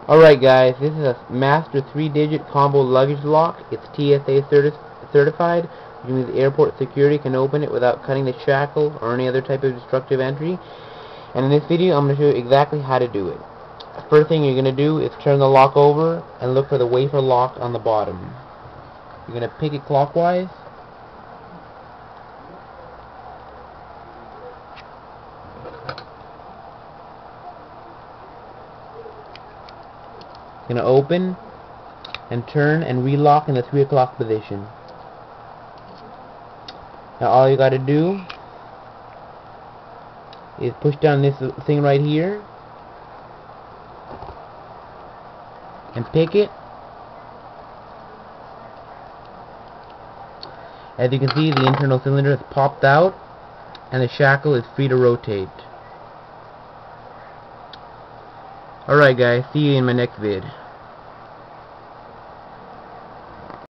Alright guys, this is a master 3-digit combo luggage lock. It's TSA certified, which means airport security can open it without cutting the shackle or any other type of destructive entry. And in this video I'm going to show you exactly how to do it. First thing you're going to do is turn the lock over and look for the wafer lock on the bottom. You're going to pick it clockwise. Going to open and turn and relock in the 3 o'clock position. Now all you got to do is push down this thing right here and pick it. As you can see, the internal cylinder has popped out and the shackle is free to rotate. Alright guys, see you in my next vid.